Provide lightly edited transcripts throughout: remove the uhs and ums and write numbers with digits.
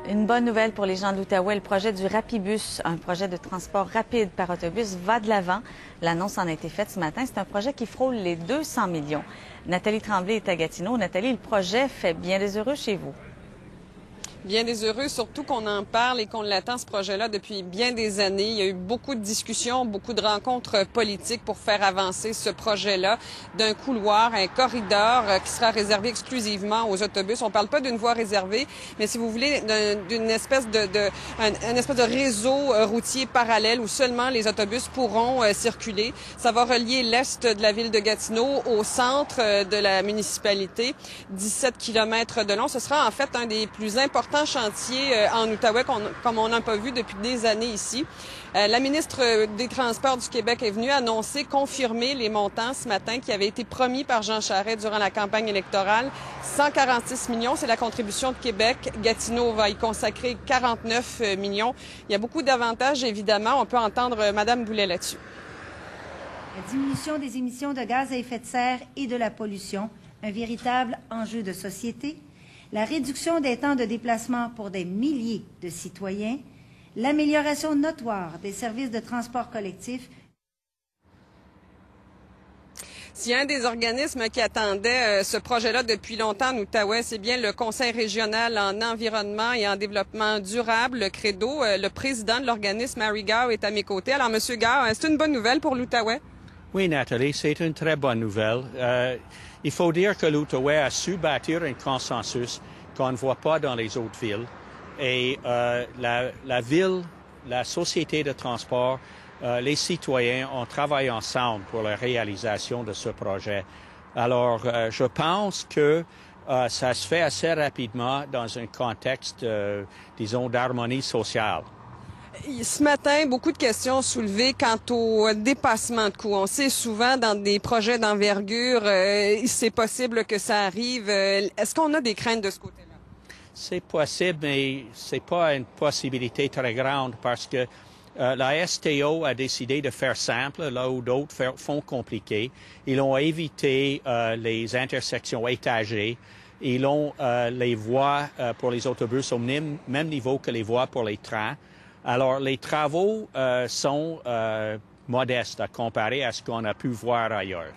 Une bonne nouvelle pour les gens de l'Outaouais, le projet du Rapibus, un projet de transport rapide par autobus, va de l'avant. L'annonce en a été faite ce matin. C'est un projet qui frôle les 200 millions. Nathalie Tremblay est à Gatineau. Nathalie, le projet fait bien des heureux chez vous. Bien des heureux, surtout qu'on en parle et qu'on l'attend, ce projet-là, depuis bien des années. Il y a eu beaucoup de discussions, beaucoup de rencontres politiques pour faire avancer ce projet-là d'un couloir, un corridor qui sera réservé exclusivement aux autobus. On ne parle pas d'une voie réservée, mais si vous voulez, d'une espèce de réseau routier parallèle où seulement les autobus pourront circuler. Ça va relier l'est de la ville de Gatineau au centre de la municipalité, 17 kilomètres de long. Ce sera en fait un des plus importants chantier en Outaouais comme on n'a pas vu depuis des années ici. La ministre des Transports du Québec est venue annoncer, confirmer les montants ce matin qui avaient été promis par Jean Charest durant la campagne électorale. 146 millions, c'est la contribution de Québec. Gatineau va y consacrer 49 millions. Il y a beaucoup d'avantages, évidemment. On peut entendre Mme Boulet là-dessus. La diminution des émissions de gaz à effet de serre et de la pollution, un véritable enjeu de société. La réduction des temps de déplacement pour des milliers de citoyens, l'amélioration notoire des services de transport collectif. S'il y a un des organismes qui attendait ce projet-là depuis longtemps en Outaouais, c'est bien le Conseil régional en environnement et en développement durable, le CREDO. Le président de l'organisme, Harry Gao, est à mes côtés. Alors, M. Gao, c'est une bonne nouvelle pour l'Outaouais? Oui, Nathalie, c'est une très bonne nouvelle. Il faut dire que l'Outaouais a su bâtir un consensus qu'on ne voit pas dans les autres villes. Et la ville, la société de transport, les citoyens ont travaillé ensemble pour la réalisation de ce projet. Alors, je pense que ça se fait assez rapidement dans un contexte, disons, d'harmonie sociale. Ce matin, beaucoup de questions soulevées quant au dépassement de coûts. On sait souvent dans des projets d'envergure, c'est possible que ça arrive. Est-ce qu'on a des craintes de ce côté-là? C'est possible, mais c'est pas une possibilité très grande parce que la STO a décidé de faire simple là où d'autres font compliqué. Ils ont évité les intersections étagées. Ils ont les voies pour les autobus au même niveau que les voies pour les trains. Alors, les travaux sont modestes à comparer à ce qu'on a pu voir ailleurs.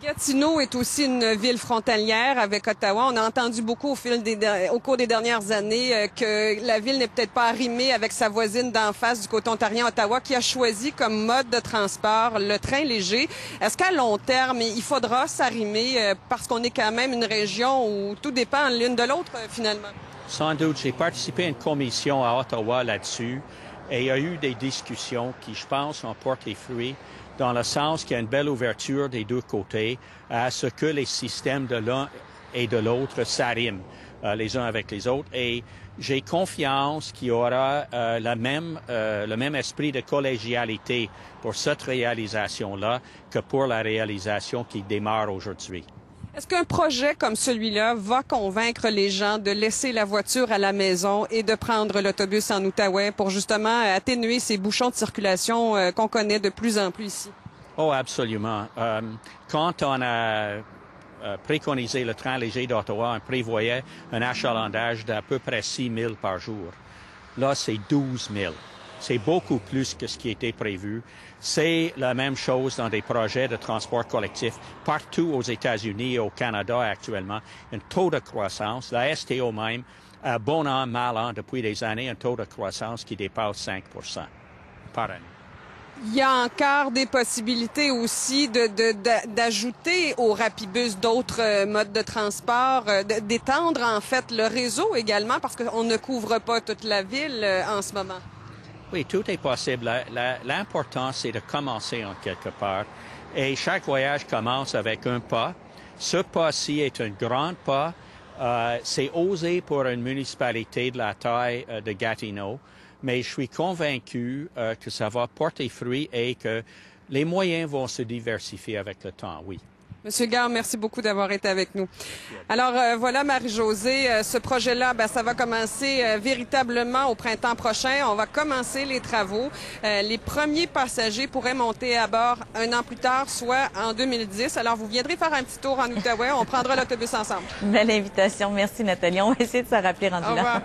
Gatineau est aussi une ville frontalière avec Ottawa. On a entendu beaucoup au cours des dernières années que la ville n'est peut-être pas arrimée avec sa voisine d'en face du côté ontarien, Ottawa, qui a choisi comme mode de transport le train léger. Est-ce qu'à long terme, il faudra s'arrimer parce qu'on est quand même une région où tout dépend l'une de l'autre finalement? Sans doute, j'ai participé à une commission à Ottawa là-dessus et il y a eu des discussions qui, je pense, ont porté fruit dans le sens qu'il y a une belle ouverture des deux côtés à ce que les systèmes de l'un et de l'autre s'arriment les uns avec les autres. Et j'ai confiance qu'il y aura le même esprit de collégialité pour cette réalisation-là que pour la réalisation qui démarre aujourd'hui. Est-ce qu'un projet comme celui-là va convaincre les gens de laisser la voiture à la maison et de prendre l'autobus en Outaouais pour justement atténuer ces bouchons de circulation qu'on connaît de plus en plus ici? Oh, absolument. Quand on a préconisé le train léger d'Ottawa, on prévoyait un achalandage d'à peu près 6 000 par jour. Là, c'est 12 000. C'est beaucoup plus que ce qui était prévu. C'est la même chose dans des projets de transport collectif partout aux États-Unis et au Canada actuellement. Un taux de croissance, la STO même, a bon an, mal an depuis des années, un taux de croissance qui dépasse 5 par année. Il y a encore des possibilités aussi d'ajouter au Rapibus d'autres modes de transport, d'étendre en fait le réseau également parce qu'on ne couvre pas toute la ville en ce moment. Oui, tout est possible. L'important, c'est de commencer en quelque part. Et chaque voyage commence avec un pas. Ce pas-ci est un grand pas. C'est osé pour une municipalité de la taille de Gatineau. Mais je suis convaincu que ça va porter fruit et que les moyens vont se diversifier avec le temps, oui. Monsieur Gao, merci beaucoup d'avoir été avec nous. Alors voilà, Marie-Josée, ce projet-là, ça va commencer véritablement au printemps prochain. On va commencer les travaux. Les premiers passagers pourraient monter à bord un an plus tard, soit en 2010. Alors vous viendrez faire un petit tour en Outaouais. On prendra l'autobus ensemble. Belle invitation. Merci Nathalie. On va essayer de s'en rappeler rendu là.